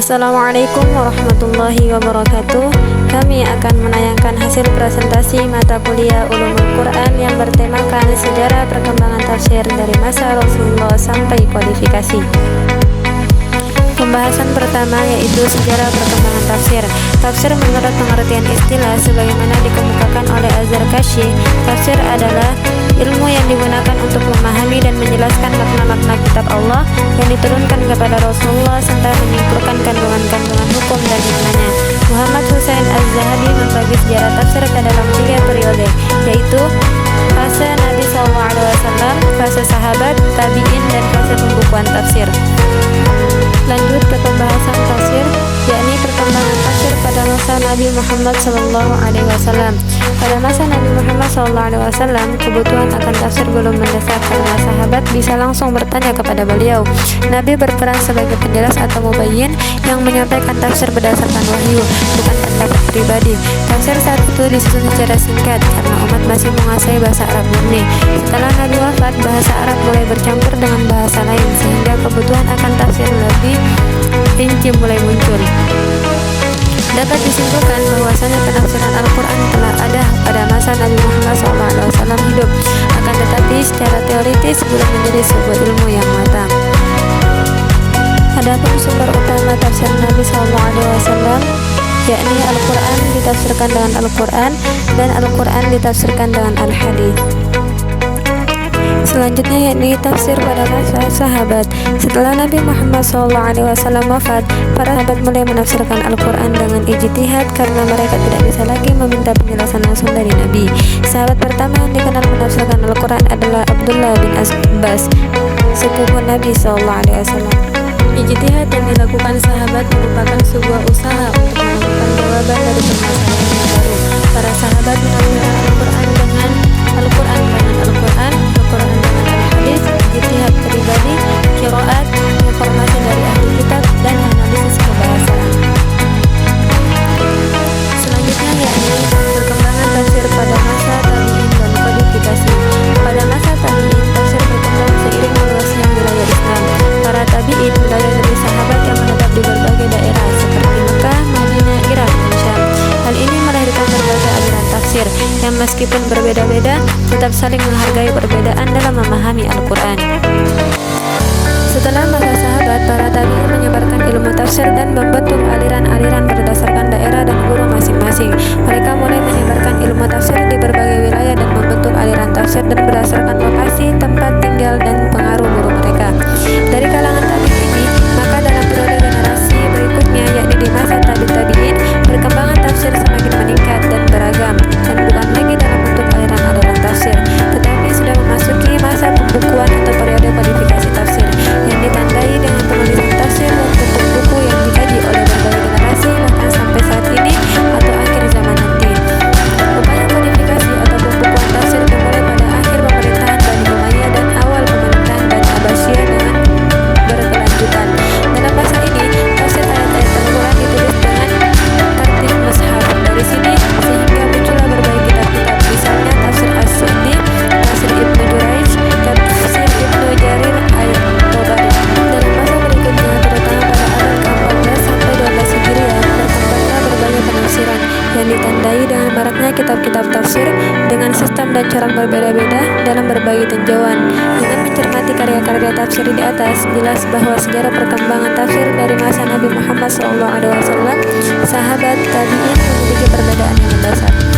Assalamualaikum warahmatullahi wabarakatuh. Kami akan menayangkan hasil presentasi mata kuliah Ulumul Quran yang bertemakan sejarah perkembangan tafsir dari masa Rasulullah sampai kodifikasi. Pembahasan pertama yaitu sejarah perkembangan tafsir. Tafsir menurut pengertian istilah sebagaimana dikemukakan oleh Az-Zarkashi, tafsir adalah ilmu yang digunakan untuk memahami dan menjelaskan makna-makna kitab Allah yang diturunkan kepada Rasulullah serta menyimpulkan kandungan-kandungan hukum dan hikmahnya. Muhammad Husain Az-Zahabi membagi sejarah tafsir ke dalam 3 periode, yaitu fase Nabi SAW, fase sahabat, tabi'in, dan fase pembukuan tafsir. Lanjut ke pembahasan tafsir, yakni perkembangan tafsir pada masa Nabi Muhammad SAW. Pada masa Nabi Muhammad SAW, kebutuhan akan tafsir belum mendesak karena sahabat bisa langsung bertanya kepada beliau. Nabi berperan sebagai penjelas atau mubayyin yang menyampaikan tafsir berdasarkan wahyu, bukan pendapat pribadi. Tafsir saat itu disusun secara singkat karena umat masih menguasai bahasa Arab murni. Setelah Nabi wafat, bahasa Arab mulai bercampur dengan bahasa lain sehingga kebutuhan akan tafsir lebih rinci mulai muncul. Dapat disimpulkan bahwasanya penafsiran Al-Quran telah ada pada masa Nabi Muhammad SAW hidup, akan tetapi secara teoritis belum menjadi sebuah ilmu yang matang. Adapun sumber utama tafsir Nabi SAW, yakni Al-Quran ditafsirkan dengan Al-Quran dan Al-Quran ditafsirkan dengan Al-Hadis. Selanjutnya yakni tafsir pada masa sahabat. Setelah Nabi Muhammad SAW wafat, para sahabat mulai menafsirkan Al-Quran dengan ijtihad karena mereka tidak bisa lagi meminta penjelasan langsung dari Nabi. Sahabat pertama yang dikenal menafsirkan Al-Quran adalah Abdullah bin Abbas, sepupu Nabi SAW. Ijtihad yang dilakukan sahabat merupakan sebuah usaha untuk menemukan jawaban dari permasalahan yang baru. Para sahabat menafsirkan Al-Quran dengan Al-Quran dengan Al-Quran, Al-Quran dengan Al-Hadis, ijtihad pribadi, qiraat, informasi dari ahli kitab, dan analisis kebahasaan. Selanjutnya yakni perkembangan tafsir pada masa tabi'in dan kodifikasi. Pada masa tabi'in, tafsir berkembang seiring meluasnya wilayah Islam. Para tabi'in berasal dari sahabat yang menetap di berbagai daerah seperti Mekah, Madinah, Irak, dan Syam. Hal ini melahirkan berbagai aliran tafsir yang meskipun berbeda-beda tetap saling menghargai perbedaan dalam memahami Al-Quran. Setelah masa sahabat, para tabi'in menyebarkan ilmu tafsir dan membentuk aliran-aliran berdasarkan daerah dan guru masing-masing. Mereka mulai menyebarkan ilmu tafsir di berbagai wilayah dan membentuk aliran tafsir dan berdasarkan lokasi, tempat tinggal, dan pengaruh guru mereka. Dari kalangan tabi'in ini, maka dalam periode generasi berikutnya yakni di masa tabi'in, perkembangan tafsir semakin meningkat dan beragam, dan bukan lagi dalam bentuk aliran-aliran tafsir, tetapi sudah memasuki masa pembukuan atau periode kodifikasi tafsir yang ditandai dengan penulisan tafsir dan bentuk buku yang dikaji oleh berbagai generasi bahkan sampai saat ini atau akhir zaman nanti. Upaya kodifikasi atau pembukuan tafsir dimulai pada akhir pemerintahan Bani Umayyah dan awal pemerintahan Bani Abbasiyah dengan berkelanjutan. Dalam masa ini, tafsir ayat-ayat Al-Quran ditulis dengan tartib mushaf. Dari sini sehingga muncullah berbagai kitab-kitab, misalnya tafsir As-Suddi, tafsir Ibnu Jurayj, tafsir Ibnu Jarir At-Tabari. Dalam masa berikutnya, terutama pada abad ke-14 sampai 12 Hijriah, berkembanglah berbagai penafsiran yang ditandai dengan maraknya kitab-kitab tafsir dengan sistem dan cara berbeda-beda dalam berbagai tinjauan. Dengan mencermati karya-karya tafsir di atas, jelas bahwa sejarah perkembangan tafsir dari masa Nabi Muhammad SAW, sahabat, tabi'in memiliki perbedaan yang mendasar.